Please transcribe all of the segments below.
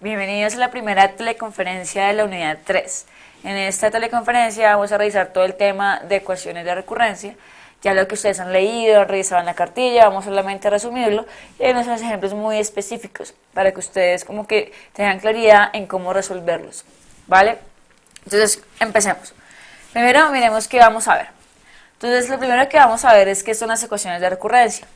Bienvenidos a la primera teleconferencia de la unidad 3. En esta teleconferencia vamos a revisar todo el tema de ecuaciones de recurrencia. Ya lo que ustedes han leído, han revisado en la cartilla, vamos solamente a resumirlo y hay unos ejemplos muy específicos para que ustedes como que tengan claridad en cómo resolverlos, ¿vale? Entonces, empecemos. Primero, miremos qué vamos a ver. Entonces, lo primero que vamos a ver es qué son las ecuaciones de recurrencia,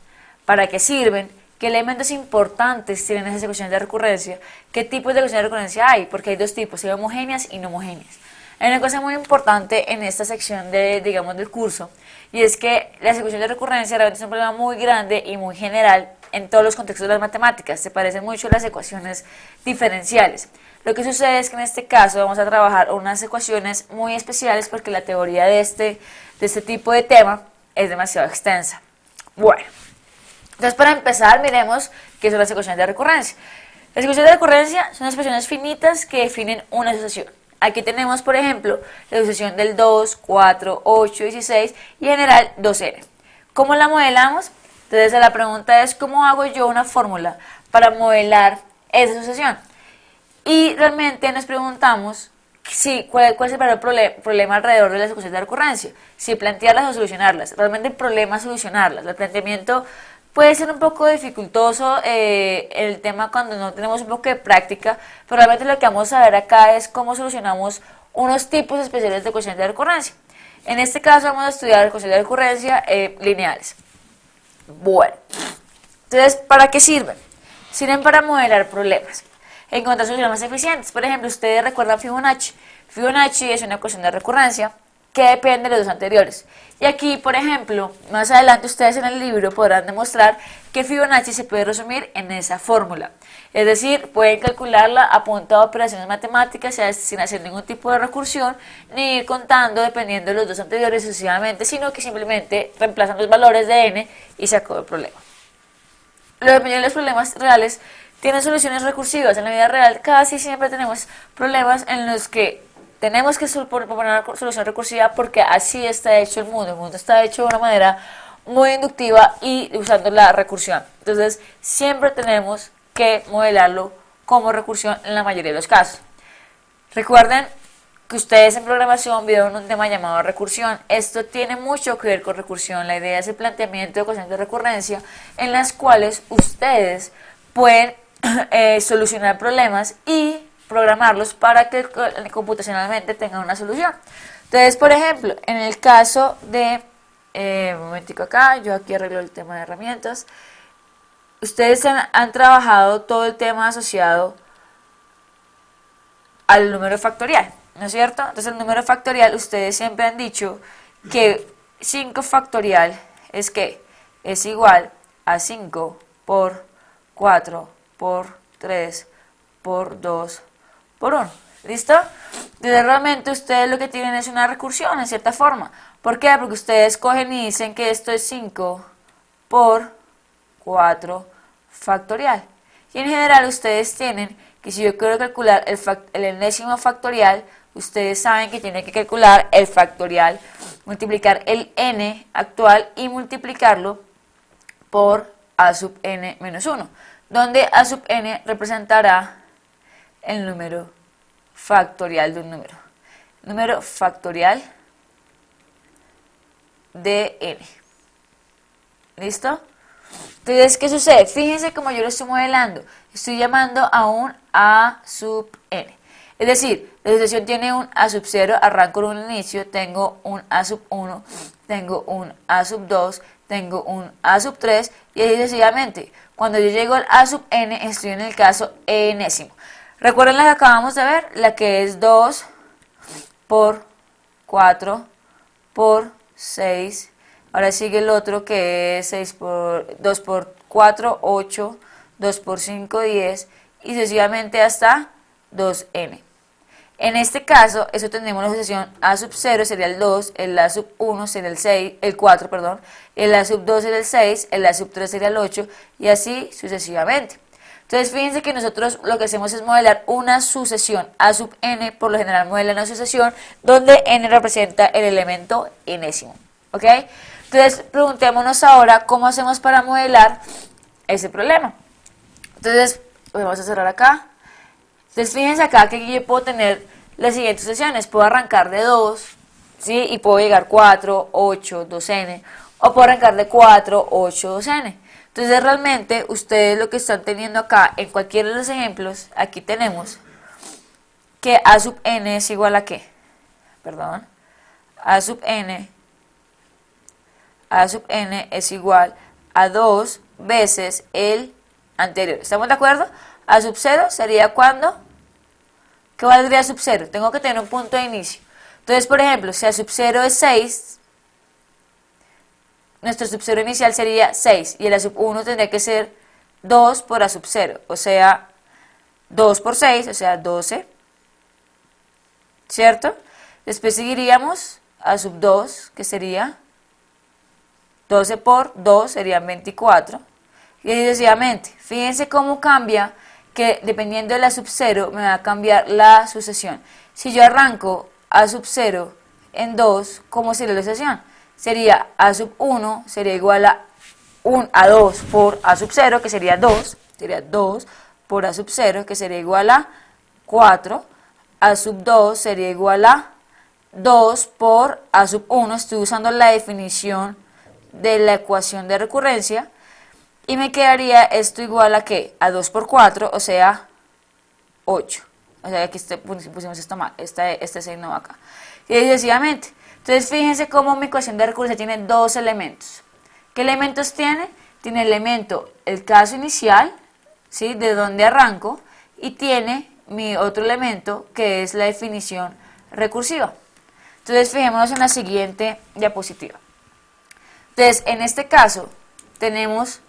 para qué sirven, qué elementos importantes tienen esas ecuaciones de recurrencia, qué tipos de ecuaciones de recurrencia hay, porque hay dos tipos, hay homogéneas y no homogéneas. Hay una cosa muy importante en esta sección del curso, y es que las ecuaciones de recurrencia realmente son un problema muy grande y muy general en todos los contextos de las matemáticas, se parecen mucho a las ecuaciones diferenciales. Lo que sucede es que en este caso vamos a trabajar unas ecuaciones muy especiales porque la teoría de este tipo de tema es demasiado extensa. Bueno, entonces para empezar miremos qué son las ecuaciones de recurrencia. Las ecuaciones de recurrencia son expresiones finitas que definen una asociación. Aquí tenemos, por ejemplo, la asociación del 2, 4, 8, 16 y en general 2n. ¿Cómo la modelamos? Entonces la pregunta es ¿cómo hago yo una fórmula para modelar esa asociación? Y realmente nos preguntamos cuál es el verdadero problema alrededor de las ecuaciones de recurrencia. Si plantearlas o solucionarlas. Realmente el problema es solucionarlas. El planteamiento puede ser un poco dificultoso el tema cuando no tenemos un poco de práctica, pero realmente lo que vamos a ver acá es cómo solucionamos unos tipos especiales de ecuaciones de recurrencia. En este caso vamos a estudiar ecuaciones de recurrencia lineales. Bueno, entonces, ¿para qué sirven? Sirven para modelar problemas, encontrar soluciones más eficientes. Por ejemplo, ustedes recuerdan Fibonacci. Fibonacci es una ecuación de recurrencia que depende de los dos anteriores. Y aquí, por ejemplo, más adelante ustedes en el libro podrán demostrar que Fibonacci se puede resumir en esa fórmula. Es decir, pueden calcularla a punta de operaciones matemáticas sin hacer ningún tipo de recursión, ni ir contando dependiendo de los dos anteriores sucesivamente, sino que simplemente reemplazan los valores de n y se acabó el problema. La mayoría de los problemas reales tienen soluciones recursivas. En la vida real casi siempre tenemos problemas en los que tenemos que proponer una solución recursiva porque así está hecho el mundo. El mundo está hecho de una manera muy inductiva y usando la recursión. Entonces, siempre tenemos que modelarlo como recursión en la mayoría de los casos. Recuerden que ustedes en programación vieron un tema llamado recursión. Esto tiene mucho que ver con recursión. La idea es el planteamiento de ecuaciones de recurrencia en las cuales ustedes pueden solucionar problemas y programarlos para que computacionalmente tengan una solución. Entonces, por ejemplo, en el caso de, un momentico acá, yo aquí arreglo el tema de herramientas. Ustedes han trabajado todo el tema asociado al número factorial, ¿no es cierto? Entonces el número factorial, ustedes siempre han dicho que 5 factorial es que es igual a 5 por 4 por 3 por 2 por 1. ¿Listo? Entonces realmente ustedes lo que tienen es una recursión en cierta forma. ¿Por qué? Porque ustedes cogen y dicen que esto es 5 por 4 factorial. Y en general ustedes tienen que si yo quiero calcular el enésimo factorial, ustedes saben que tienen que calcular el factorial, multiplicar el n actual y multiplicarlo por a sub n menos 1, donde a sub n representará el número factorial de un número. Número factorial de n. ¿Listo? Entonces, ¿qué sucede? Fíjense cómo yo lo estoy modelando. Estoy llamando a un a sub n. Es decir, la asociación tiene un a sub 0, arranco en un inicio, tengo un a sub 1, tengo un a sub 2, tengo un a sub 3 y así sucesivamente. Cuando yo llego al a sub n, estoy en el caso enésimo. Recuerden la que acabamos de ver, la que es 2 por 4 por 6. Ahora sigue el otro que es 2 por 4, 8, 2 por 5, 10 y sucesivamente hasta 2n. En este caso, eso tenemos la asociación a sub 0 sería el 2, el a sub 1 sería el 6, el 4, perdón, el a sub 2 sería el 6, el a sub 3 sería el 8 y así sucesivamente. Entonces fíjense que nosotros lo que hacemos es modelar una sucesión a sub n, por lo general modelan una sucesión donde n representa el elemento enésimo, ¿ok? Entonces preguntémonos ahora cómo hacemos para modelar ese problema. Entonces vamos a cerrar acá. Entonces fíjense acá que yo puedo tener las siguientes sucesiones. Puedo arrancar de 2, ¿sí? Y puedo llegar 4, 8, 2n. O puedo arrancar de 4, 8, 2n. Entonces realmente ustedes lo que están teniendo acá, en cualquiera de los ejemplos, aquí tenemos que a sub n es igual a ¿qué? Perdón. A sub n es igual a 2 veces el anterior. ¿Estamos de acuerdo? A sub 0 sería cuando, ¿qué valdría sub 0? Tengo que tener un punto de inicio. Entonces, por ejemplo, si a sub 0 es 6, nuestro sub 0 inicial sería 6 y el a sub 1 tendría que ser 2 por a sub 0, o sea, 2 por 6, o sea, 12, ¿cierto? Después seguiríamos a sub 2, que sería 12 por 2, serían 24, y así sucesivamente. Fíjense cómo cambia, que dependiendo de la sub 0 me va a cambiar la sucesión. Si yo arranco a sub 0 en 2, ¿cómo sería la sucesión? Sería a sub 1 sería igual a 2 por a sub 0, que sería 2, sería 2 por a sub 0, que sería igual a 4, a sub 2 sería igual a 2 por a sub 1, estoy usando la definición de la ecuación de recurrencia, y me quedaría esto igual a ¿qué? A 2 por 4, o sea, 8. O sea, aquí pusimos esto mal, este signo acá. Y sucesivamente. Entonces, fíjense cómo mi ecuación de recurrencia tiene dos elementos. ¿Qué elementos tiene? Tiene el elemento, el caso inicial, ¿sí? De donde arranco, y tiene mi otro elemento, que es la definición recursiva. Entonces, fijémonos en la siguiente diapositiva. Entonces, en este caso, tenemos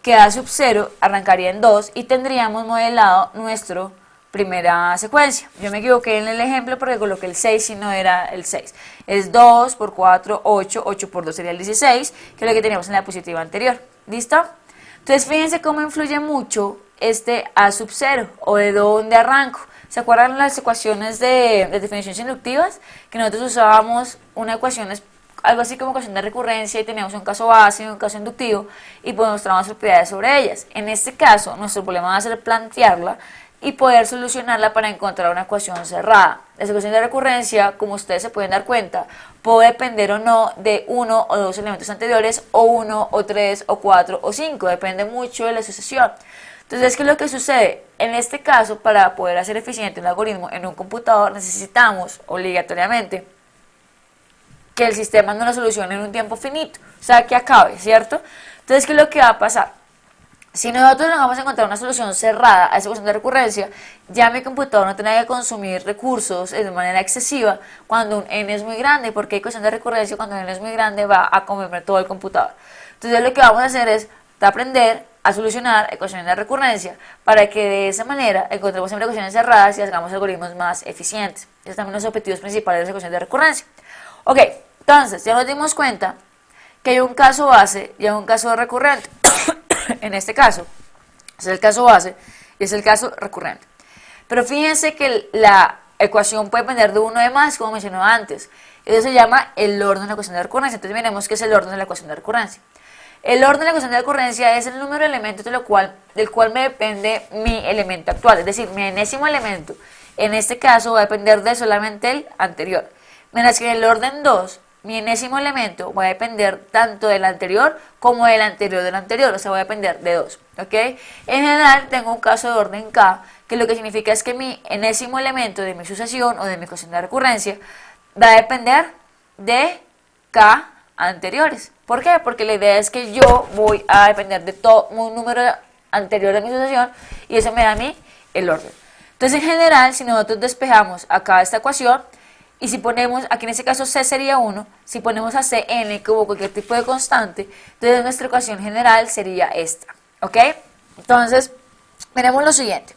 que a sub 0 arrancaría en 2 y tendríamos modelado nuestra primera secuencia. Yo me equivoqué en el ejemplo porque coloqué el 6 y no era el 6. Es 2 por 4, 8, 8 por 2 sería el 16, que es lo que teníamos en la diapositiva anterior. ¿Listo? Entonces, fíjense cómo influye mucho este a sub 0 o de dónde arranco. ¿Se acuerdan las ecuaciones de definiciones inductivas? Que nosotros usábamos una ecuación, algo así como ecuación de recurrencia, y teníamos un caso base y un caso inductivo y pues mostramos propiedades sobre ellas. En este caso, nuestro problema va a ser plantearla y poder solucionarla para encontrar una ecuación cerrada. La ecuación de recurrencia, como ustedes se pueden dar cuenta, puede depender o no de uno o dos elementos anteriores, o uno, o tres, o cuatro, o cinco, depende mucho de la sucesión. Entonces, ¿qué es lo que sucede? En este caso, para poder hacer eficiente un algoritmo en un computador, necesitamos obligatoriamente que el sistema no lo solucione en un tiempo finito, o sea, que acabe, ¿cierto? Entonces, ¿qué es lo que va a pasar? Si nosotros no vamos a encontrar una solución cerrada a esa ecuación de recurrencia, ya mi computador no tendrá que consumir recursos de manera excesiva cuando un n es muy grande, porque ecuación de recurrencia cuando un n es muy grande va a comerme todo el computador. Entonces, lo que vamos a hacer es aprender a solucionar ecuaciones de recurrencia para que de esa manera encontremos siempre ecuaciones cerradas y hagamos algoritmos más eficientes. Esos son también los objetivos principales de las ecuaciones de recurrencia. Ok, entonces ya nos dimos cuenta que hay un caso base y hay un caso recurrente. En este caso, es el caso base y es el caso recurrente. Pero fíjense que la ecuación puede depender de uno de más, como mencioné antes. Eso se llama el orden de la ecuación de recurrencia. Entonces veremos qué es el orden de la ecuación de recurrencia. El orden de la ecuación de recurrencia es el número de elementos del cual me depende mi elemento actual, es decir, mi enésimo elemento. En este caso va a depender de solamente el anterior. Mientras que en el orden 2, mi enésimo elemento va a depender tanto del anterior como del anterior, o sea, va a depender de 2, ¿ok? En general, tengo un caso de orden K, que lo que significa es que mi enésimo elemento de mi sucesión o de mi ecuación de recurrencia va a depender de K anteriores. ¿Por qué? Porque la idea es que yo voy a depender de todo un número anterior de mi sucesión y eso me da a mí el orden. Entonces, en general, si nosotros despejamos acá esta ecuación, y si ponemos, aquí en este caso C sería 1, si ponemos a Cn como cualquier tipo de constante, entonces nuestra ecuación general sería esta, ¿ok? Entonces, miremos lo siguiente.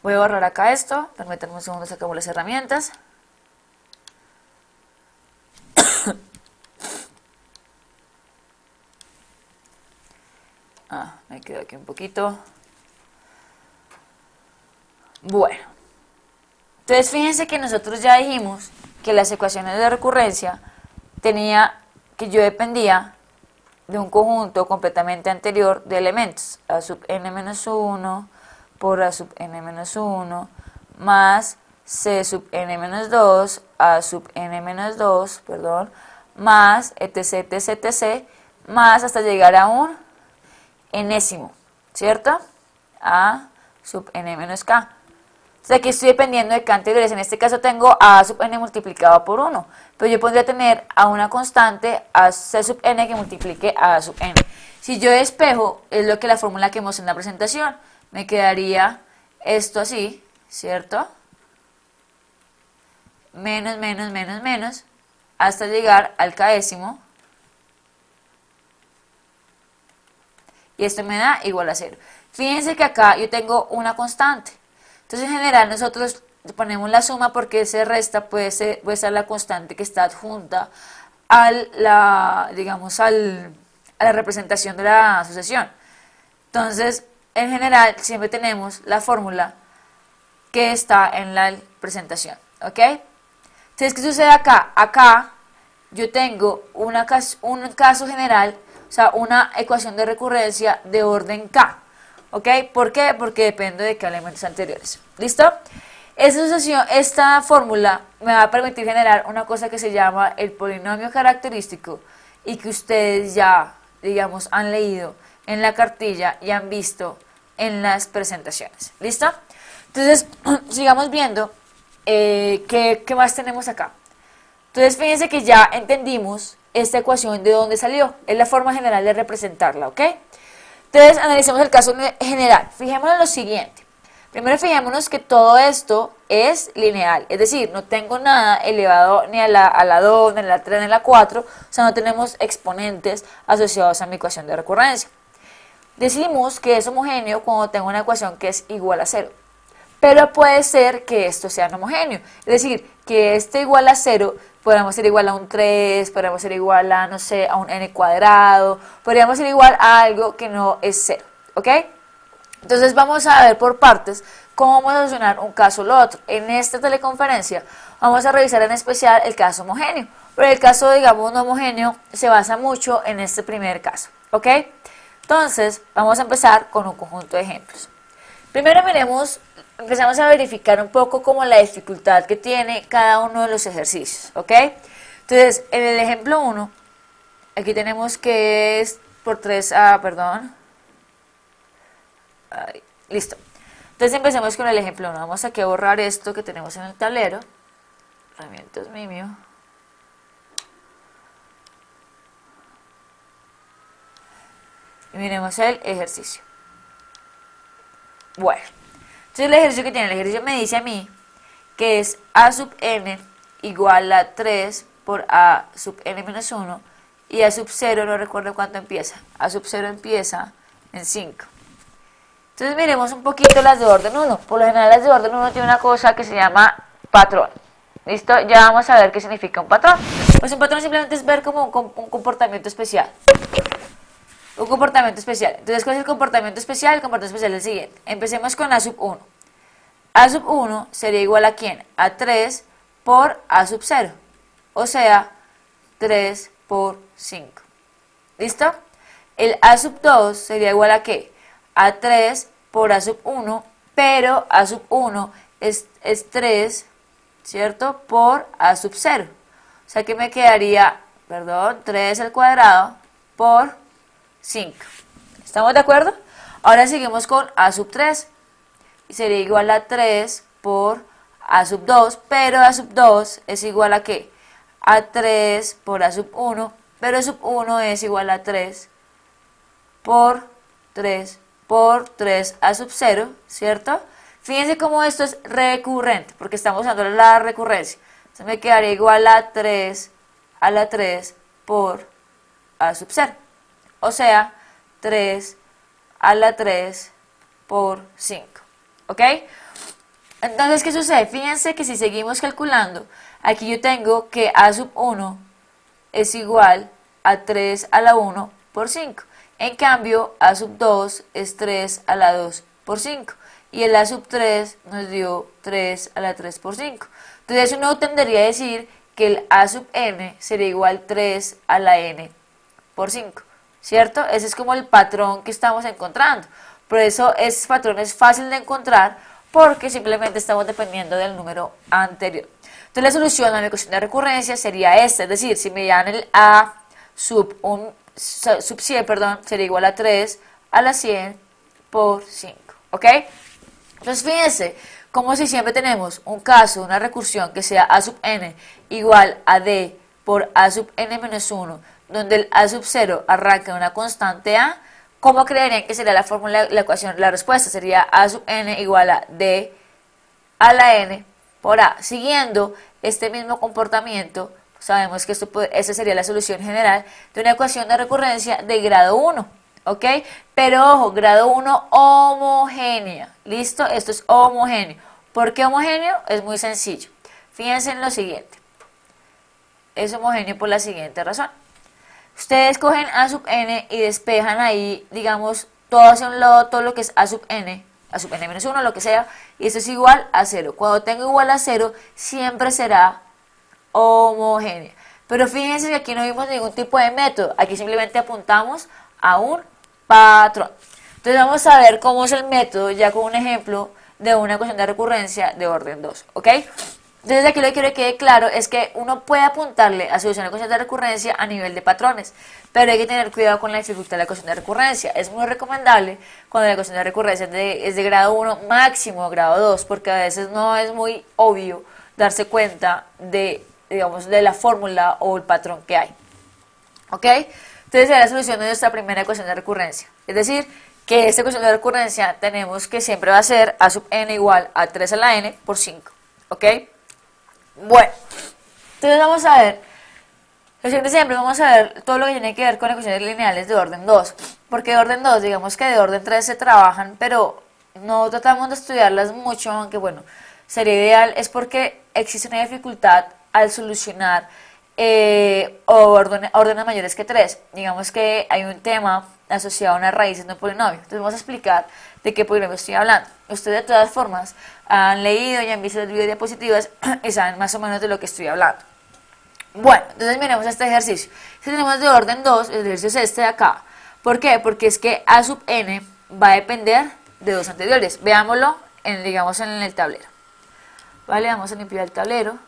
Voy a borrar acá esto, permítanme un segundo, sacamos las herramientas. Me quedo aquí un poquito. Bueno. Entonces, fíjense que nosotros ya dijimos que las ecuaciones de recurrencia yo dependía de un conjunto completamente anterior de elementos, a sub n-1 por a sub n-1 más c sub n menos 2, a sub n menos 2, perdón, más etc, etc, etc, más hasta llegar a un enésimo, ¿cierto? A sub n menos k. Entonces aquí estoy dependiendo de k anteriores. En este caso tengo a sub n multiplicado por 1. Pero yo podría tener a una constante a c sub n que multiplique a sub n. Si yo despejo, es lo que la fórmula que vemos en la presentación. Me quedaría esto así, ¿cierto? Menos, menos, menos, menos, hasta llegar al késimo. Y esto me da igual a 0. Fíjense que acá yo tengo una constante. Entonces, en general, nosotros ponemos la suma porque se resta, puede ser la constante que está adjunta a la representación de la sucesión. Entonces, en general, siempre tenemos la fórmula que está en la presentación, ¿ok? Entonces, ¿qué sucede acá? Acá yo tengo un caso general, o sea, una ecuación de recurrencia de orden K. ¿Ok? ¿Por qué? Porque depende de qué elementos anteriores. ¿Listo? Esta fórmula me va a permitir generar una cosa que se llama el polinomio característico y que ustedes ya, digamos, han leído en la cartilla y han visto en las presentaciones. ¿Listo? Entonces, sigamos viendo qué más tenemos acá. Entonces, fíjense que ya entendimos esta ecuación de dónde salió. Es la forma general de representarla, ¿ok? Entonces, analicemos el caso general. Fijémonos en lo siguiente. Primero, fijémonos que todo esto es lineal. Es decir, no tengo nada elevado ni a la 2, ni a la 3, ni a la 4. O sea, no tenemos exponentes asociados a mi ecuación de recurrencia. Decimos que es homogéneo cuando tengo una ecuación que es igual a 0. Pero puede ser que esto sea no homogéneo. Es decir, que este igual a 0 podríamos ser igual a un 3, podríamos ser igual a, no sé, a un n cuadrado, podríamos ser igual a algo que no es 0, ¿ok? Entonces vamos a ver por partes cómo vamos a solucionar un caso o lo otro. En esta teleconferencia vamos a revisar en especial el caso homogéneo, pero el caso, digamos, no homogéneo se basa mucho en este primer caso, ¿ok? Entonces vamos a empezar con un conjunto de ejemplos. Primero empezamos a verificar un poco como la dificultad que tiene cada uno de los ejercicios, ¿ok? Entonces, en el ejemplo 1, aquí tenemos que es por 3a, perdón. Listo. Entonces empecemos con el ejemplo 1. Vamos aquí a borrar esto que tenemos en el tablero. Herramientas Mimio. Y miremos el ejercicio. Bueno. Entonces el ejercicio que tiene, el ejercicio me dice a mí que es a sub n igual a 3 por a sub n menos 1 y a sub 0 no recuerdo cuánto empieza. A sub 0 empieza en 5. Entonces miremos un poquito las de orden 1. Por lo general las de orden 1 tienen una cosa que se llama patrón. ¿Listo? Ya vamos a ver qué significa un patrón. Pues un patrón simplemente es ver como un comportamiento especial. Un comportamiento especial. Entonces, ¿cuál es el comportamiento especial? El comportamiento especial es el siguiente. Empecemos con a sub 1. A sub 1 sería igual a ¿quién? A 3 por a sub 0. O sea, 3 por 5. ¿Listo? El a sub 2 sería igual a ¿qué? A 3 por a sub 1, pero a sub 1 es 3, ¿cierto? Por a sub 0. O sea que me quedaría, 3 al cuadrado por 5. ¿Estamos de acuerdo? Ahora seguimos con a sub 3. Y sería igual a 3 por a sub 2, pero a sub 2 es igual a ¿qué? A 3 por a sub 1, pero a sub 1 es igual a 3 por 3 a sub 0, ¿cierto? Fíjense cómo esto es recurrente, porque estamos usando la recurrencia. Entonces me quedaría igual a 3 a la 3 por a sub 0. O sea, 3 a la 3 por 5. ¿Ok? Entonces, ¿qué sucede? Fíjense que si seguimos calculando, aquí yo tengo que a sub 1 es igual a 3 a la 1 por 5. En cambio, a sub 2 es 3 a la 2 por 5. Y el a sub 3 nos dio 3 a la 3 por 5. Entonces, uno tendría a decir que el a sub n sería igual 3 a la n por 5. ¿Cierto? Ese es como el patrón que estamos encontrando. Por eso ese patrón es fácil de encontrar porque simplemente estamos dependiendo del número anterior. Entonces la solución a mi ecuación de recurrencia sería esta, es decir, si me dan el a sub 100, perdón, sería igual a 3 a la 100 por 5, ¿ok? Entonces fíjense, como si siempre tenemos un caso de una recursión que sea a sub n igual a d por a sub n menos 1, donde el a sub 0 arranca en una constante a, ¿cómo creerían que sería la fórmula, la ecuación? La respuesta sería a sub n igual a d a la n por a. Siguiendo este mismo comportamiento, sabemos que esa sería la solución general de una ecuación de recurrencia de grado 1, ¿ok? Pero ojo, grado 1 homogénea, ¿listo? Esto es homogéneo. ¿Por qué homogéneo? Es muy sencillo. Fíjense en lo siguiente. Es homogéneo por la siguiente razón. Ustedes cogen a sub n y despejan ahí, digamos, todo hacia un lado, todo lo que es a sub n menos 1, lo que sea, y esto es igual a 0. Cuando tengo igual a 0, siempre será homogénea. Pero fíjense que aquí no vimos ningún tipo de método, aquí simplemente apuntamos a un patrón. Entonces vamos a ver cómo es el método ya con un ejemplo de una ecuación de recurrencia de orden 2, ¿ok? Entonces aquí lo que quiero que quede claro es que uno puede apuntarle a solucionar ecuaciones de recurrencia a nivel de patrones, pero hay que tener cuidado con la dificultad de la ecuación de recurrencia. Es muy recomendable cuando la ecuación de recurrencia es de grado 1, máximo grado 2, porque a veces no es muy obvio darse cuenta de, digamos, de la fórmula o el patrón que hay. ¿Ok? Entonces es la solución de nuestra primera ecuación de recurrencia. Es decir, que esta ecuación de recurrencia tenemos que siempre va a ser a sub n igual a 3 a la n por 5. ¿Ok? Bueno, entonces vamos a ver, siempre vamos a ver todo lo que tiene que ver con ecuaciones lineales de orden 2, porque de orden 2, digamos que de orden 3 se trabajan, pero no tratamos de estudiarlas mucho, aunque bueno, sería ideal, es porque existe una dificultad al solucionar órdenes mayores que 3. Digamos que hay un tema asociado a unas raíces de un polinomio. Entonces vamos a explicar de qué polinomio estoy hablando. Ustedes de todas formas han leído y han visto el video de diapositivas y saben más o menos de lo que estoy hablando. Bueno, entonces miremos este ejercicio. Si tenemos de orden 2, el ejercicio es este de acá. ¿Por qué? Porque es que a sub n va a depender de dos anteriores. Veámoslo, digamos, en el tablero. Vale, vamos a limpiar el tablero.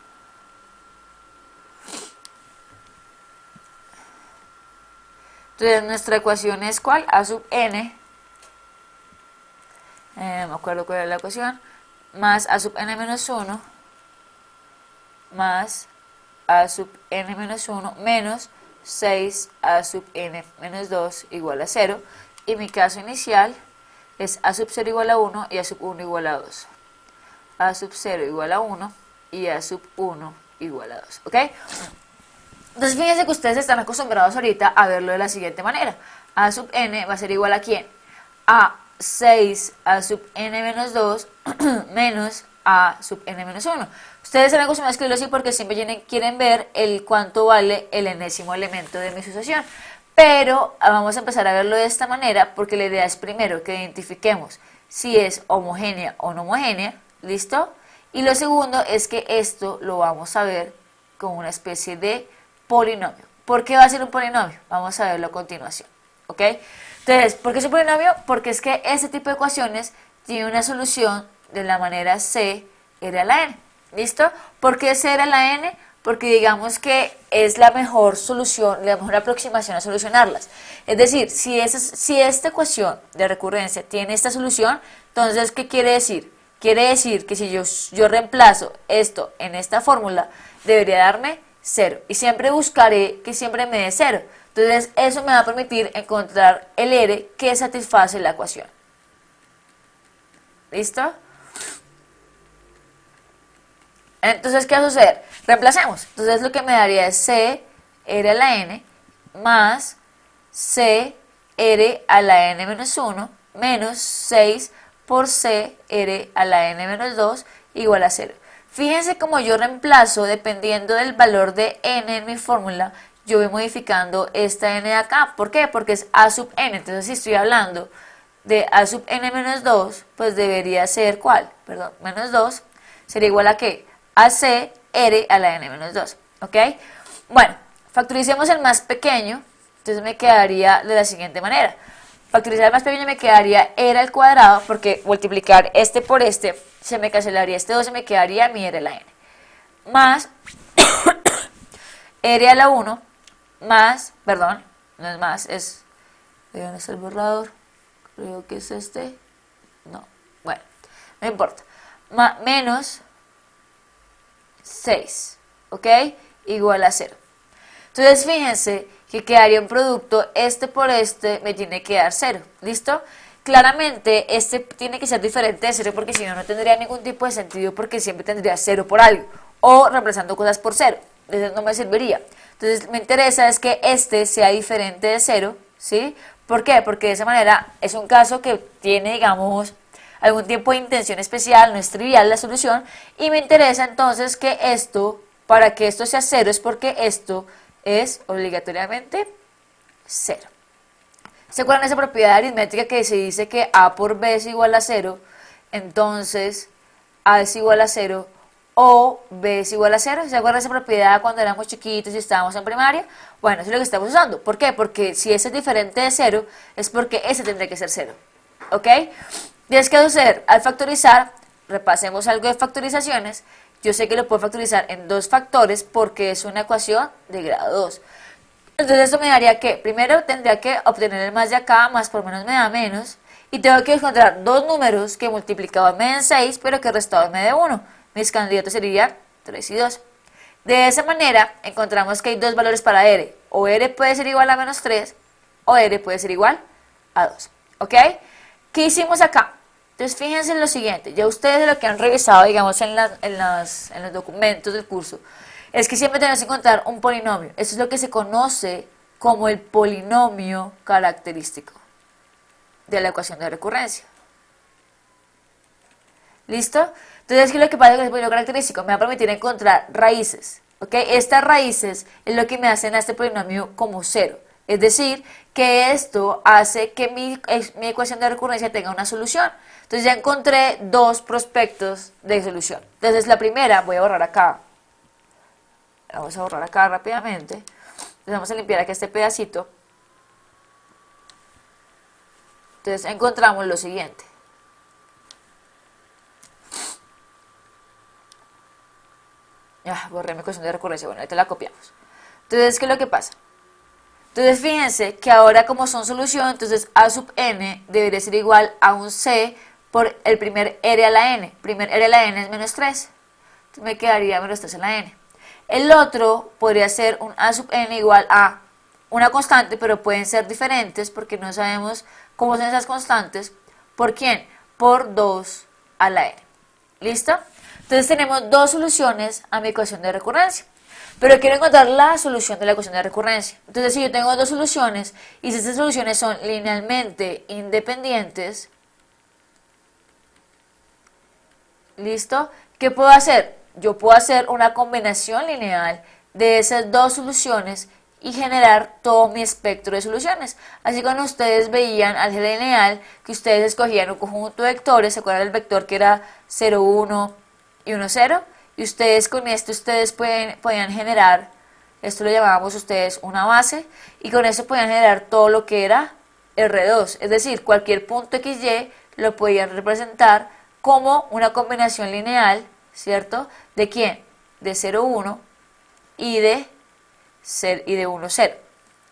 Entonces nuestra ecuación es ¿cuál? A sub n, no me acuerdo cuál era la ecuación, más a sub n menos 1, más a sub n menos 1, menos 6 a sub n menos 2 igual a 0. Y mi caso inicial es a sub 0 igual a 1 y a sub 1 igual a 2. A sub 0 igual a 1 y a sub 1 igual a 2, ¿ok? Entonces fíjense que ustedes están acostumbrados ahorita a verlo de la siguiente manera. A sub n va a ser igual a ¿quién? A 6 a sub n menos 2 menos a sub n menos 1. Ustedes están acostumbrados a escribirlo así porque siempre quieren ver el cuánto vale el enésimo elemento de mi sucesión. Pero vamos a empezar a verlo de esta manera porque la idea es primero que identifiquemos si es homogénea o no homogénea, ¿listo? Y lo segundo es que esto lo vamos a ver como una especie de polinomio. ¿Por qué va a ser un polinomio? Vamos a verlo a continuación, ¿ok? Entonces, ¿por qué es un polinomio? Porque es que este tipo de ecuaciones tiene una solución de la manera c r a la n, ¿listo? ¿Por qué c r a la n? Porque digamos que es la mejor solución, la mejor aproximación a solucionarlas. Es decir, si esta ecuación de recurrencia tiene esta solución, entonces, ¿qué quiere decir? Quiere decir que si yo reemplazo esto en esta fórmula, debería darme 0. Y siempre buscaré que siempre me dé 0. Entonces, eso me va a permitir encontrar el R que satisface la ecuación. ¿Listo? Entonces, ¿qué va a suceder? Reemplacemos. Entonces, lo que me daría es C R a la n más C R a la n menos 1 menos 6 por C R a la n menos 2 igual a 0. Fíjense cómo yo reemplazo, dependiendo del valor de n en mi fórmula, yo voy modificando esta n de acá. ¿Por qué? Porque es a sub n. Entonces, si estoy hablando de a sub n menos 2, pues debería ser, ¿cuál? Perdón, menos 2, sería igual a ¿qué? A c r a la n menos 2, ¿ok? Bueno, factoricemos el más pequeño, entonces me quedaría de la siguiente manera. factorizar el más pequeño me quedaría r al cuadrado, porque multiplicar este por este se me cancelaría, este 2 se me quedaría mi r a la n, más r a la 1, más, perdón, no es más, es, ¿dónde está el borrador? Creo que es este, no, bueno, no importa, menos 6, ¿ok? Igual a 0. Entonces fíjense que quedaría un producto, este por este me tiene que dar 0, ¿listo? Claramente este tiene que ser diferente de 0 porque si no, no tendría ningún tipo de sentido porque siempre tendría 0 por algo o reemplazando cosas por 0, entonces no me serviría. Entonces me interesa es que este sea diferente de 0, ¿sí? ¿Por qué? Porque de esa manera es un caso que tiene, digamos, algún tipo de intención especial, no es trivial la solución, y me interesa entonces que esto, para que esto sea 0, es porque esto es obligatoriamente 0. ¿Se acuerdan de esa propiedad aritmética que se dice que a por b es igual a 0? Entonces, a es igual a 0 o b es igual a 0. ¿Se acuerdan de esa propiedad cuando éramos chiquitos y estábamos en primaria? Bueno, eso es lo que estamos usando. ¿Por qué? Porque si ese es diferente de 0, es porque ese tendría que ser 0. ¿Ok? Tienes que hacer al factorizar, repasemos algo de factorizaciones. Yo sé que lo puedo factorizar en 2 factores porque es una ecuación de grado 2. Entonces esto me daría que, primero tendría que obtener el más de acá, más por menos me da menos, y tengo que encontrar dos números que multiplicados me den 6, pero que restados me den 1. Mis candidatos serían 3 y 2. De esa manera encontramos que hay dos valores para r, o r puede ser igual a menos 3, o r puede ser igual a 2. ¿Ok? ¿Qué hicimos acá? Entonces fíjense en lo siguiente, ya ustedes lo que han revisado, digamos, en los documentos del curso, es que siempre tenemos que encontrar un polinomio. Eso es lo que se conoce como el polinomio característico de la ecuación de recurrencia. ¿Listo? Entonces, ¿qué es lo que pasa con el polinomio característico? Me va a permitir encontrar raíces. ¿Ok? Estas raíces es lo que me hacen a este polinomio como 0. Es decir, que esto hace que mi ecuación de recurrencia tenga una solución. Entonces ya encontré dos prospectos de solución. Entonces la primera, voy a borrar acá. Vamos a borrar acá rápidamente. Entonces vamos a limpiar aquí este pedacito. Entonces encontramos lo siguiente. Ya, borré mi ecuación de recurrencia. Bueno, ahorita la copiamos. Entonces, ¿qué es lo que pasa? Entonces fíjense que ahora como son solución, entonces a sub n debería ser igual a un c por el primer r a la n. Primer r a la n es menos 3. Entonces me quedaría menos 3 a la n. El otro podría ser un a sub n igual a una constante, pero pueden ser diferentes porque no sabemos cómo son esas constantes. ¿Por quién? Por 2 a la n. ¿Listo? Entonces tenemos dos soluciones a mi ecuación de recurrencia. Pero quiero encontrar la solución de la ecuación de recurrencia. Entonces si yo tengo dos soluciones y si estas soluciones son linealmente independientes, ¿listo? ¿Qué puedo hacer? Yo puedo hacer una combinación lineal de esas dos soluciones y generar todo mi espectro de soluciones. Así cuando ustedes veían álgebra lineal, que ustedes escogían un conjunto de vectores, ¿se acuerdan del vector que era 0, 1 y 1, 0? Y ustedes con esto, podían generar, esto lo llamábamos ustedes una base, y con eso podían generar todo lo que era R2, es decir, cualquier punto XY lo podían representar como una combinación lineal, ¿cierto? ¿De quién? De 0, 1 y de 1, 0.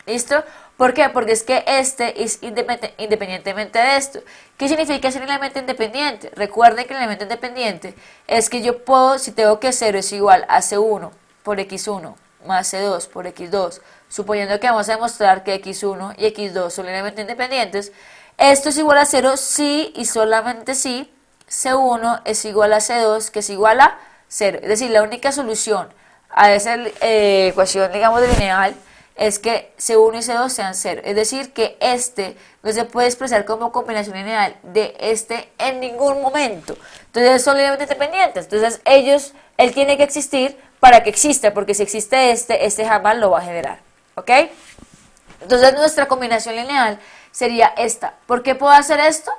¿Listo? ¿Por qué? Porque es que este es independientemente de esto. ¿Qué significa ser linealmente independiente? Recuerden que el elemento independiente es que yo puedo, si tengo que 0 es igual a C1 por X1 más C2 por X2, suponiendo que vamos a demostrar que X1 y X2 son linealmente independientes, esto es igual a 0 si y solamente si C1 es igual a C2, que es igual a 0. Es decir, la única solución a esa ecuación, digamos, de lineal es que C1 y C2 sean 0. Es decir, que este no se puede expresar como combinación lineal de este en ningún momento. Entonces son linealmente independientes. Entonces él tiene que existir para que exista, porque si existe este jamás lo va a generar. ¿Ok? Entonces nuestra combinación lineal sería esta. ¿Por qué puedo hacer esto?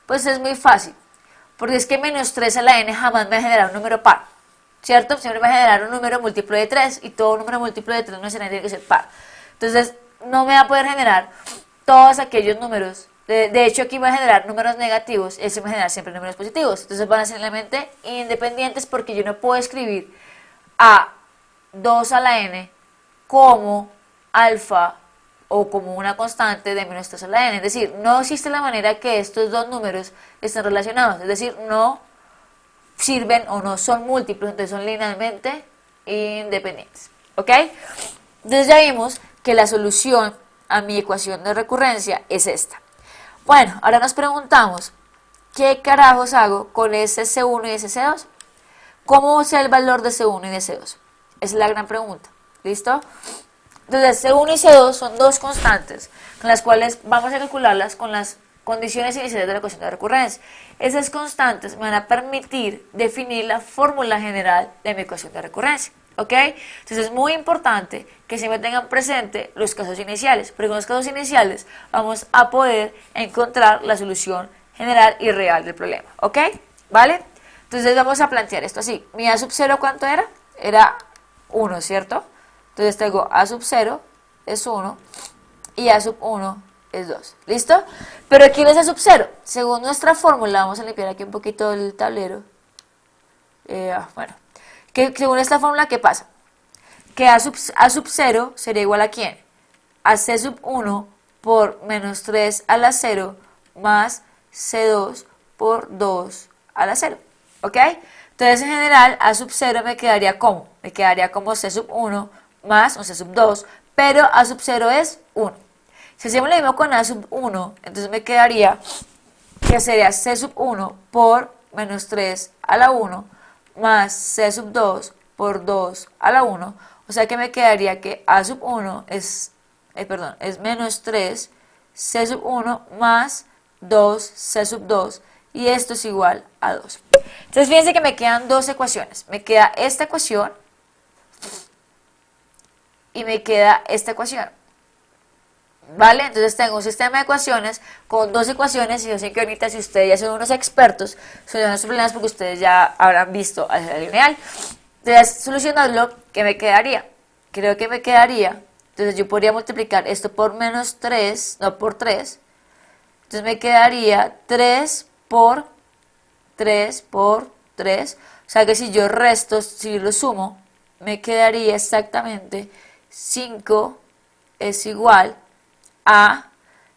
Pues es muy fácil. Porque es que menos 3 a la n jamás me va a generar un número par. ¿Cierto? Siempre va a generar un número múltiplo de 3 y todo número múltiplo de 3 no tiene que ser par. Entonces, no me va a poder generar todos aquellos números De hecho, aquí va a generar números negativos, eso va a generar siempre números positivos. Entonces van a ser simplemente independientes porque yo no puedo escribir a 2 a la n como alfa o como una constante de menos 3 a la n. Es decir, no existe la manera que estos dos números estén relacionados. Es decir, no sirven o no son múltiplos, entonces son linealmente independientes. ¿Ok? Entonces ya vimos que la solución a mi ecuación de recurrencia es esta. Bueno, ahora nos preguntamos, ¿qué carajos hago con ese C1 y ese C2? ¿Cómo sé el valor de C1 y de C2? Esa es la gran pregunta. ¿Listo? Entonces, C1 y C2 son dos constantes con las cuales vamos a calcularlas con las condiciones iniciales de la ecuación de recurrencia. Esas constantes me van a permitir definir la fórmula general de mi ecuación de recurrencia. ¿Ok? Entonces es muy importante que siempre tengan presente los casos iniciales, porque con los casos iniciales vamos a poder encontrar la solución general y real del problema. ¿Ok? ¿Vale? Entonces vamos a plantear esto así. Mi A sub 0, ¿cuánto era? Era 1, ¿cierto? Entonces tengo A sub 0 es 1 y A sub 1 es 2. ¿Listo? Pero ¿quién es A sub 0? Según nuestra fórmula, vamos a limpiar aquí un poquito el tablero. Bueno, que según esta fórmula, ¿qué pasa? Que A sub 0 sería igual a ¿quién? A C sub 1 por menos 3 a la 0 más C2 por 2 a la 0. ¿Ok? Entonces, en general, A sub 0 me quedaría como, C sub 1 más un C sub 2, pero A sub 0 es 1. Si hacemos lo mismo con A sub 1, entonces me quedaría que sería C sub 1 por menos 3 a la 1 más C sub 2 por 2 a la 1. O sea que me quedaría que A sub 1 es menos 3 C sub 1 más 2 C sub 2 y esto es igual a 2. Entonces fíjense que me quedan dos ecuaciones. Me queda esta ecuación y me queda esta ecuación. ¿Vale? Entonces tengo un sistema de ecuaciones con dos ecuaciones y yo sé que ahorita si ustedes ya son unos expertos, solucionan los problemas porque ustedes ya habrán visto álgebra lineal. Entonces, solucionarlo, ¿qué me quedaría? Creo que me quedaría, entonces yo podría multiplicar esto por menos 3, no por 3. Entonces me quedaría 3 por 3 por 3. O sea que si yo resto, si lo sumo, me quedaría exactamente 5 es igual a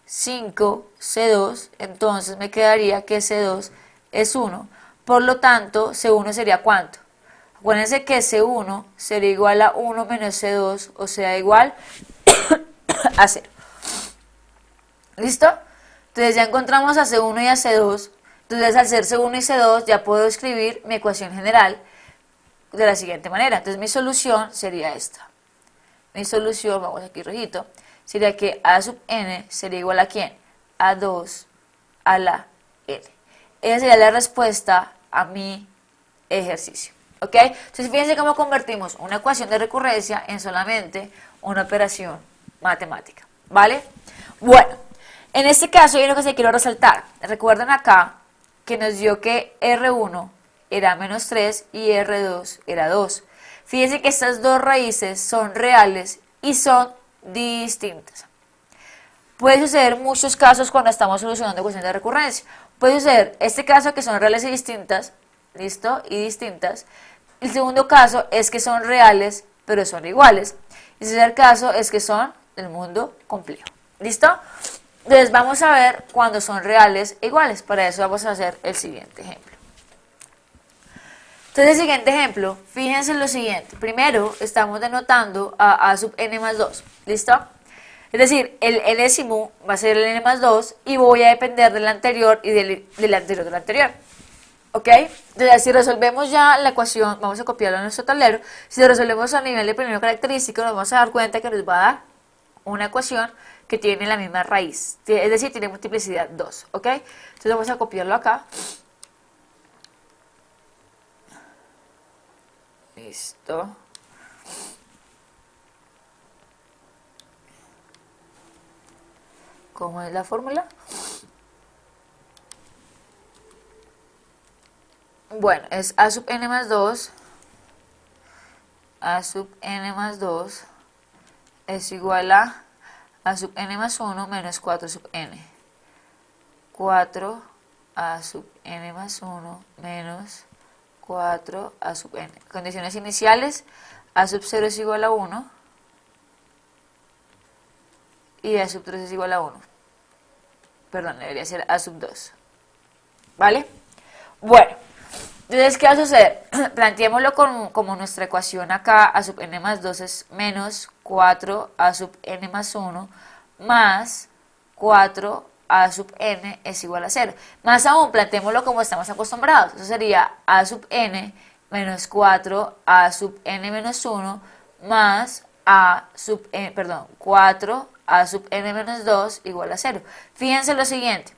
5C2, entonces me quedaría que C2 es 1. Por lo tanto, C1 sería ¿cuánto? Acuérdense que C1 sería igual a 1 menos C2, o sea, igual a 0. ¿Listo? Entonces ya encontramos a C1 y a C2. Entonces al ser C1 y C2 ya puedo escribir mi ecuación general de la siguiente manera. Entonces mi solución sería esta. Mi solución, vamos aquí rojito, sería que A sub n sería igual a ¿quién? A 2 a la n. Esa sería la respuesta a mi ejercicio. ¿Ok? Entonces fíjense cómo convertimos una ecuación de recurrencia en solamente una operación matemática. ¿Vale? Bueno, en este caso hay una cosa que quiero resaltar. Recuerden acá que nos dio que R1 era menos 3 y R2 era 2. Fíjense que estas dos raíces son reales y son distintas. Puede suceder muchos casos cuando estamos solucionando ecuaciones de recurrencia. Puede suceder este caso que son reales y distintas, ¿listo? Y distintas. El segundo caso es que son reales, pero son iguales. Y el tercer caso es que son del mundo complejo. ¿Listo? Entonces vamos a ver cuando son reales e iguales. Para eso vamos a hacer el siguiente ejemplo. Entonces el siguiente ejemplo, fíjense en lo siguiente. Primero estamos denotando a sub n más 2. ¿Listo? Es decir, el enésimo va a ser el n más 2 y voy a depender del anterior y del anterior del anterior. ¿Ok? Entonces, si resolvemos ya la ecuación, vamos a copiarlo en nuestro tablero. Si lo resolvemos a nivel de primer característico, nos vamos a dar cuenta que nos va a dar una ecuación que tiene la misma raíz. Es decir, tiene multiplicidad 2. ¿Ok? Entonces, vamos a copiarlo acá. Listo. ¿Cómo es la fórmula? Bueno, es a sub n más 2. A sub n más 2 es igual a sub n más 1 menos 4 sub n. 4a sub n más 1 menos 4a sub n. Condiciones iniciales, a sub 0 es igual a 1 y a sub 3 es igual a 1. Perdón, debería ser a sub 2. ¿Vale? Bueno, entonces, ¿qué va a suceder? Planteémoslo como nuestra ecuación acá, a sub n más 2 es menos 4a sub n más 1 más 4a sub n es igual a 0. Más aún, planteémoslo como estamos acostumbrados. Eso sería a sub n menos 4a sub n menos 1 más 4a sub n menos 2 igual a 0. Fíjense lo siguiente.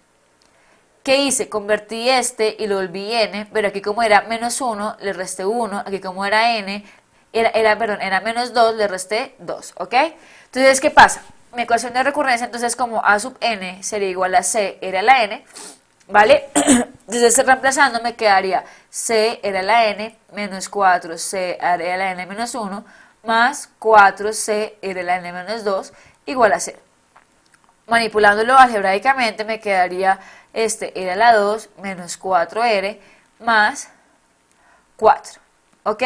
¿Qué hice? Convertí este y lo volví n, pero aquí como era menos 1, le resté 1, aquí como era n, era menos 2, le resté 2, ¿ok? Entonces, ¿qué pasa? Mi ecuación de recurrencia, entonces, como a sub n sería igual a c era la n, ¿vale? Entonces, reemplazando, me quedaría c era la n, menos 4c era la n menos 1, más 4c era la n menos 2, igual a 0. Manipulándolo algebraicamente, me quedaría este era la 2 menos 4r más 4, ¿ok?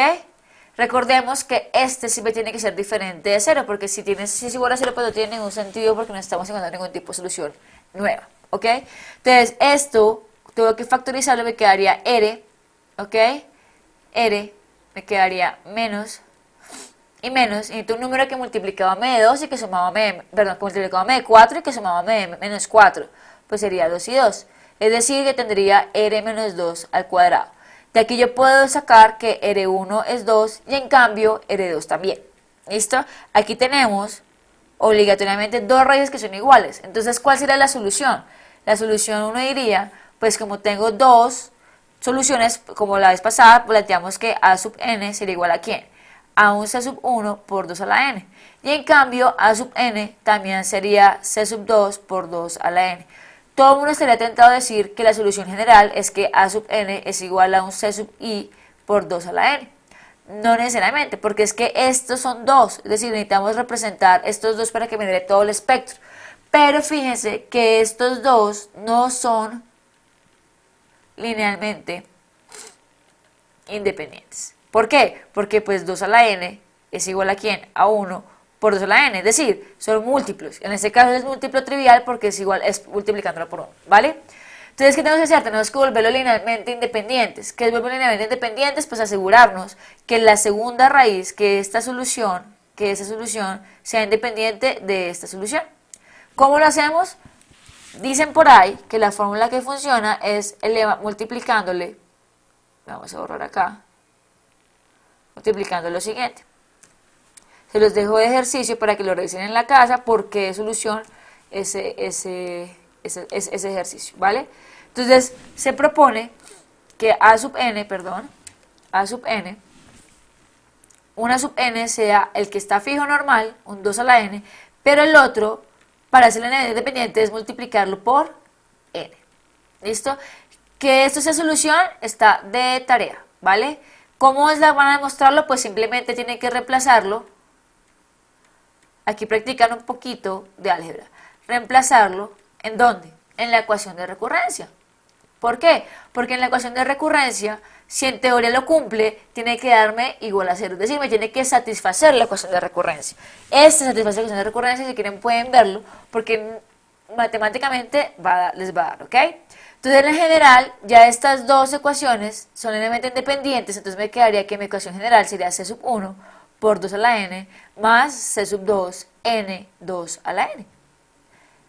Recordemos que este siempre tiene que ser diferente de 0, porque si es igual a 0, pues no tiene ningún sentido porque no estamos encontrando ningún tipo de solución nueva, ¿ok? Entonces, esto tengo que factorizarlo, me quedaría r, ¿ok? R me quedaría menos y menos, y un número que multiplicaba de 2 y que sumaba que multiplicaba de 4 y que sumaba menos 4, pues sería 2 y 2, es decir que tendría r menos 2 al cuadrado. De aquí yo puedo sacar que r1 es 2 y en cambio r2 también. ¿Listo? Aquí tenemos obligatoriamente dos raíces que son iguales. Entonces, ¿cuál sería la solución? La solución uno diría, pues como tengo dos soluciones, como la vez pasada, planteamos que a sub n sería igual a ¿quién? A un c sub 1 por 2 a la n. Y en cambio, a sub n también sería c sub 2 por 2 a la n. Todo el mundo estaría tentado a decir que la solución general es que a sub n es igual a un c sub i por 2 a la n. No necesariamente, porque es que estos son dos, es decir, necesitamos representar estos dos para que me dé todo el espectro. Pero fíjense que estos dos no son linealmente independientes. ¿Por qué? Porque pues 2 a la n es igual a ¿quién? A 1 por 2 a la n, es decir, son múltiplos. En este caso es múltiplo trivial porque es multiplicándolo por 1, ¿vale? Entonces, ¿qué tenemos que hacer? Tenemos que volverlo linealmente independientes. ¿Qué es volverlo linealmente independientes? Pues asegurarnos que la segunda raíz, que esta solución sea independiente de esta solución. ¿Cómo lo hacemos? Dicen por ahí que la fórmula que funciona es multiplicándole, vamos a borrar acá, multiplicando lo siguiente. Se los dejo de ejercicio para que lo revisen en la casa porque es solución ese ejercicio, ¿vale? Entonces, se propone que a sub n, una sub n sea el que está fijo normal, un 2 a la n, pero el otro, para hacer n independiente, es multiplicarlo por n. ¿Listo? Que esto sea solución está de tarea, ¿vale? ¿Cómo van a demostrarlo? Pues simplemente tienen que reemplazarlo. Aquí practican un poquito de álgebra. Reemplazarlo, ¿en dónde? En la ecuación de recurrencia. ¿Por qué? Porque en la ecuación de recurrencia, si en teoría lo cumple, tiene que darme igual a 0. Es decir, me tiene que satisfacer la ecuación de recurrencia. Esta satisface la ecuación de recurrencia, si quieren pueden verlo, porque matemáticamente les va a dar, ¿ok? Entonces, en general, ya estas dos ecuaciones son linealmente independientes, entonces me quedaría que mi ecuación general sería c sub 1 por 2 a la n más c sub 2 n 2 a la n.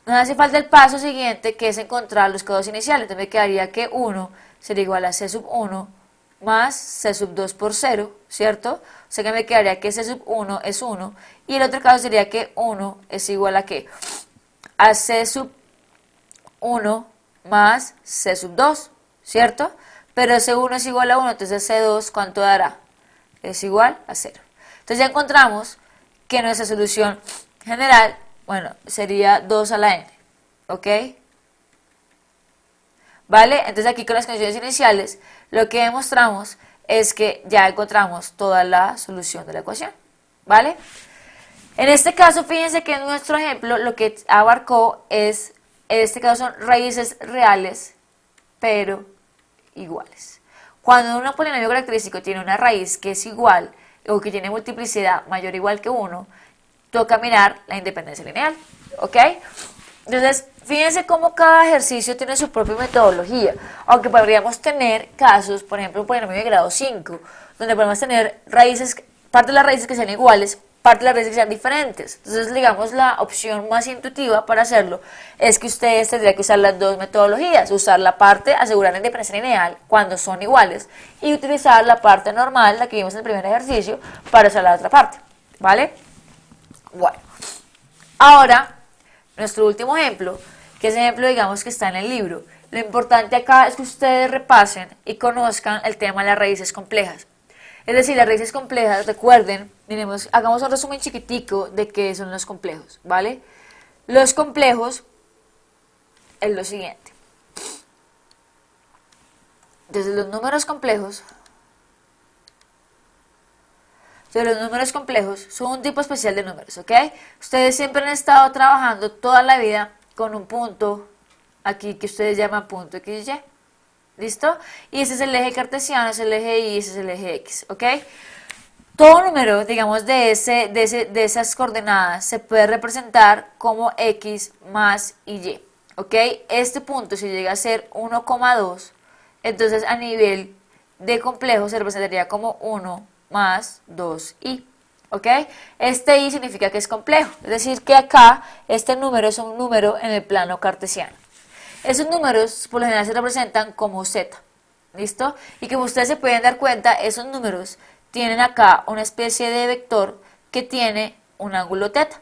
Nos hace falta el paso siguiente, que es encontrar los codos iniciales. Entonces me quedaría que 1 sería igual a c sub 1 más c sub 2 por 0, ¿cierto? O sea que me quedaría que c sub 1 es 1. Y el otro caso sería que 1 es igual a ¿qué? A c sub 1 más c sub 2, ¿cierto? Pero c1 es igual a 1, entonces c2, ¿cuánto dará? Es igual a 0. Entonces ya encontramos que nuestra solución general, bueno, sería 2 a la n, ¿ok? ¿Vale? Entonces aquí con las condiciones iniciales, lo que demostramos es que ya encontramos toda la solución de la ecuación, ¿vale? En este caso, fíjense que en nuestro ejemplo lo que abarcó es En este caso son raíces reales, pero iguales. Cuando un polinomio característico tiene una raíz que es igual o que tiene multiplicidad mayor o igual que 1, toca mirar la independencia lineal, ¿ok? Entonces, fíjense cómo cada ejercicio tiene su propia metodología, aunque podríamos tener casos, por ejemplo, un polinomio de grado 5, donde podemos tener raíces, parte de las raíces que sean iguales, parte de las raíces que sean diferentes. Entonces, digamos, la opción más intuitiva para hacerlo es que ustedes tendrían que usar las dos metodologías, usar la parte asegurar la independencia lineal cuando son iguales y utilizar la parte normal, la que vimos en el primer ejercicio, para usar la otra parte, ¿vale? Bueno, ahora, nuestro último ejemplo, que ese ejemplo digamos que está en el libro. Lo importante acá es que ustedes repasen y conozcan el tema de las raíces complejas. Es decir, las raíces complejas, recuerden, hagamos un resumen chiquitico de qué son los complejos, ¿vale? Los complejos es lo siguiente. Entonces, los números complejos son un tipo especial de números, ¿ok? Ustedes siempre han estado trabajando toda la vida con un punto aquí que ustedes llaman punto X y Y. ¿Listo? Y ese es el eje cartesiano, ese es el eje Y, ese es el eje X, ¿ok? Todo número, digamos, de esas coordenadas se puede representar como X más Y, ¿ok? Este punto, si llega a ser 1,2, entonces a nivel de complejo se representaría como 1 más 2i, ¿ok? Este i significa que es complejo, es decir, que acá este número es un número en el plano cartesiano. Esos números por lo general se representan como z, ¿listo? Y como ustedes se pueden dar cuenta, esos números tienen acá una especie de vector que tiene un ángulo teta.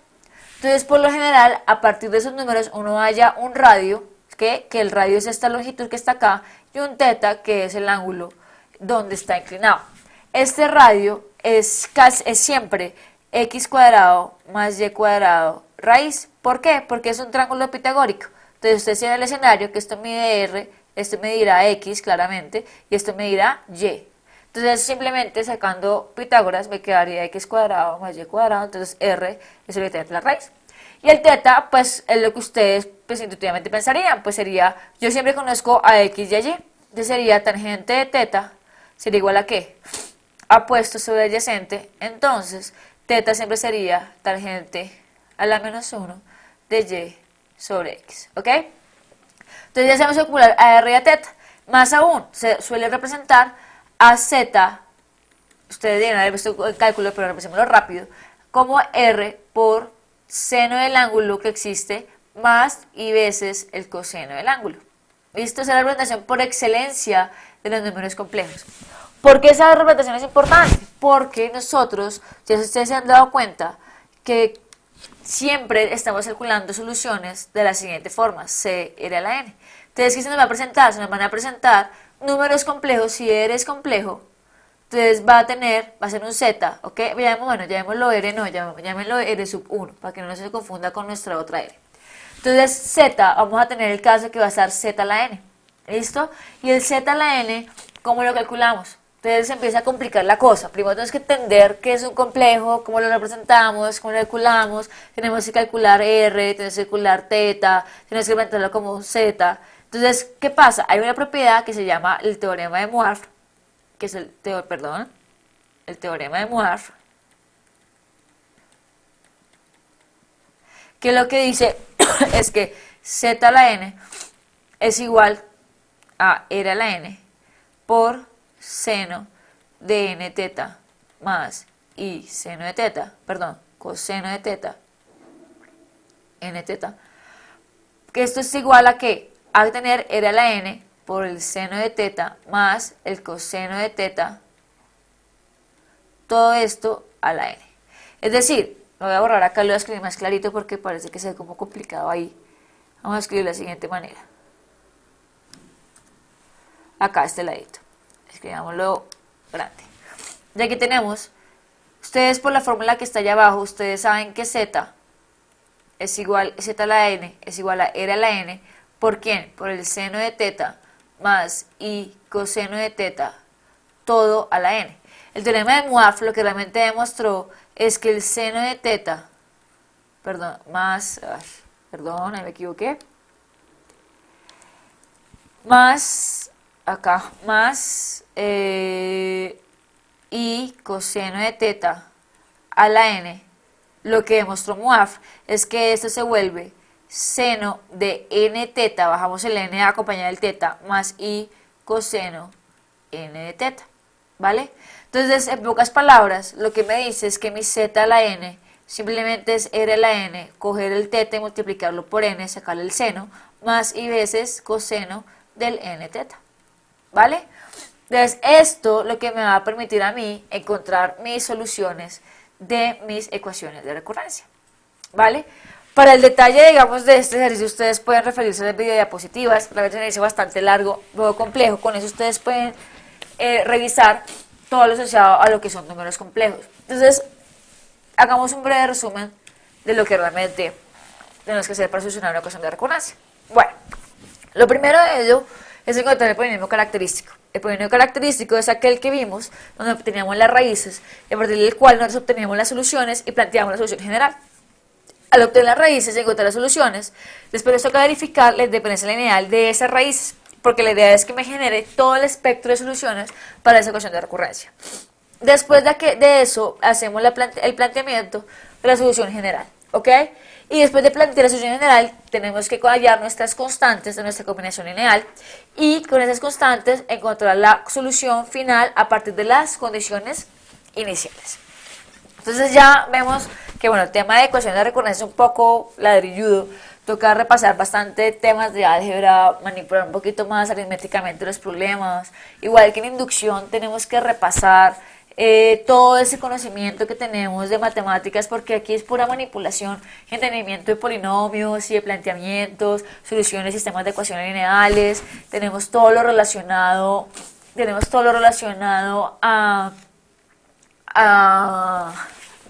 Entonces, por lo general, a partir de esos números uno halla un radio, que el radio es esta longitud que está acá, y un teta, que es el ángulo donde está inclinado. Este radio es siempre x cuadrado más y cuadrado raíz. ¿Por qué? Porque es un triángulo pitagórico. Entonces ustedes tienen el escenario que esto mide r, esto medirá x claramente, y esto medirá y. Entonces simplemente sacando Pitágoras me quedaría x cuadrado más y cuadrado, entonces r es evidentemente la raíz. Y el teta, pues es lo que ustedes pues intuitivamente pensarían, pues sería, yo siempre conozco a x y a y, entonces sería tangente de teta, sería igual a ¿qué? Apuesto sobre adyacente, entonces teta siempre sería tangente a la menos 1 de y sobre x, ¿ok? Entonces ya sabemos calcular a r y a teta. Más aún, se suele representar a z, ustedes deben haber visto el cálculo, pero representémoslo rápido, como r por seno del ángulo que existe más y veces el coseno del ángulo. ¿Listo? Esa es la representación por excelencia de los números complejos. ¿Por qué esa representación es importante? Porque nosotros, ya ustedes se han dado cuenta, que siempre estamos calculando soluciones de la siguiente forma, c r a la n. Entonces, ¿qué se nos va a presentar? Se nos van a presentar números complejos. Si r es complejo, entonces va a ser un z, ¿ok? Llamémoslo r, no, llamémoslo r sub 1, para que no se confunda con nuestra otra r. Entonces, z, vamos a tener el caso que va a estar z a la n, ¿listo? Y el z a la n, ¿cómo lo calculamos? Entonces se empieza a complicar la cosa. Primero tenemos que entender qué es un complejo, cómo lo representamos, cómo lo calculamos. Tenemos que calcular r, tenemos que calcular teta, tenemos que representarlo como z. Entonces, ¿qué pasa? Hay una propiedad que se llama el teorema de Moivre, que es el teorema de Moivre, que lo que dice es que z a la n es igual a r a la n por seno de n teta más y seno de teta, perdón, coseno de teta, n teta, que esto es igual a ¿qué? A tener r a la n por el seno de teta más el coseno de teta, todo esto a la n. Es decir, lo voy a borrar acá, lo voy a escribir más clarito porque parece que se ve como complicado ahí. Vamos a escribir de la siguiente manera. Acá este ladito. Escribámoslo grande. Ya que tenemos, ustedes por la fórmula que está allá abajo, ustedes saben que z es igual, z a la n es igual a r a la n, ¿por quién? Por el seno de teta más y coseno de teta, todo a la n. El teorema de Moivre lo que realmente demostró es que el seno de teta, perdón, ahí me equivoqué, más, acá, más y coseno de teta a la n, lo que demostró Muaf es que esto se vuelve seno de n teta, bajamos el n acompañado del teta, más i coseno n de teta, ¿vale? Entonces, en pocas palabras, lo que me dice es que mi z a la n simplemente es r a la n, coger el teta y multiplicarlo por n, sacarle el seno, más i veces coseno del n teta, ¿vale? Entonces, esto lo que me va a permitir a mí encontrar mis soluciones de mis ecuaciones de recurrencia, ¿vale? Para el detalle, digamos, de este ejercicio, ustedes pueden referirse a las videodiapositivas, la versión es bastante largo, luego complejo, con eso ustedes pueden revisar todo lo asociado a lo que son números complejos. Entonces, hagamos un breve resumen de lo que realmente tenemos que hacer para solucionar una ecuación de recurrencia. Bueno, lo primero de ello es encontrar el polinomio característico. El polinomio característico es aquel que vimos, donde obteníamos las raíces, a partir del cual nosotros obteníamos las soluciones y planteamos la solución general. Al obtener las raíces y encontrar las soluciones, después nos toca verificar la independencia lineal de esas raíces, porque la idea es que me genere todo el espectro de soluciones para esa ecuación de recurrencia. Después de eso, hacemos el planteamiento de la solución general, ¿ok? Y después de plantear la solución general, tenemos que hallar nuestras constantes de nuestra combinación lineal y con esas constantes encontrar la solución final a partir de las condiciones iniciales. Entonces ya vemos que, bueno, el tema de ecuación de recurrencia es un poco ladrilludo. Toca repasar bastante temas de álgebra, manipular un poquito más aritméticamente los problemas. Igual que en inducción tenemos que repasar todo ese conocimiento que tenemos de matemáticas, porque aquí es pura manipulación, entendimiento de polinomios y de planteamientos, soluciones de sistemas de ecuaciones lineales, tenemos todo lo relacionado a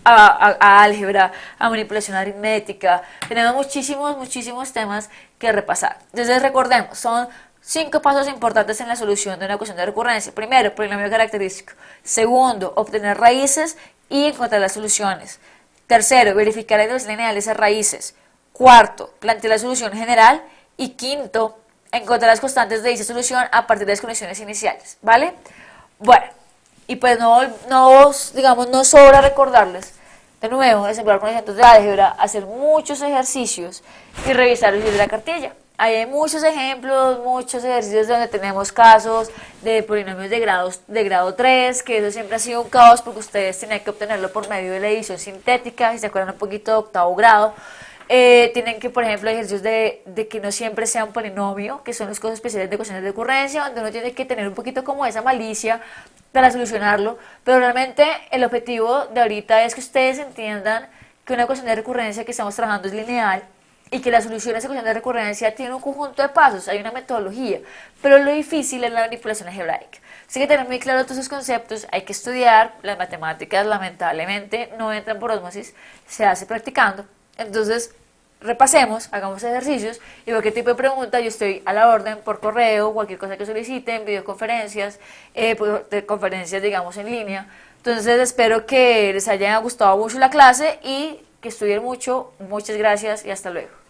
álgebra, a manipulación aritmética, tenemos muchísimos temas que repasar. Entonces recordemos, son 5 pasos importantes en la solución de una ecuación de recurrencia. Primero, polinomio característico. Segundo, obtener raíces y encontrar las soluciones. Tercero, verificar la independencia lineal de esas raíces. Cuarto, plantear la solución general. Y quinto, encontrar las constantes de dicha solución a partir de las condiciones iniciales, ¿vale? Bueno, y pues no sobra recordarles, de nuevo, ejemplar conocimientos de álgebra, hacer muchos ejercicios y revisar el libro de la cartilla. Hay muchos ejemplos, muchos ejercicios donde tenemos casos de polinomios de grado 3, que eso siempre ha sido un caos porque ustedes tenían que obtenerlo por medio de la edición sintética, si se acuerdan un poquito de octavo grado. Tienen que, por ejemplo, ejercicios de que no siempre sea un polinomio, que son los casos especiales de ecuaciones de recurrencia, donde uno tiene que tener un poquito como esa malicia para solucionarlo, pero realmente el objetivo de ahorita es que ustedes entiendan que una ecuación de recurrencia que estamos trabajando es lineal, y que la solución a esa ecuación de recurrencia tiene un conjunto de pasos, hay una metodología, pero lo difícil es la manipulación algebraica. Así que tener muy claro todos esos conceptos, hay que estudiar, las matemáticas lamentablemente no entran por ósmosis, se hace practicando, entonces repasemos, hagamos ejercicios y cualquier tipo de pregunta yo estoy a la orden por correo, cualquier cosa que soliciten, videoconferencias, conferencias digamos en línea. Entonces espero que les haya gustado mucho la clase y que estudien mucho. Muchas gracias y hasta luego.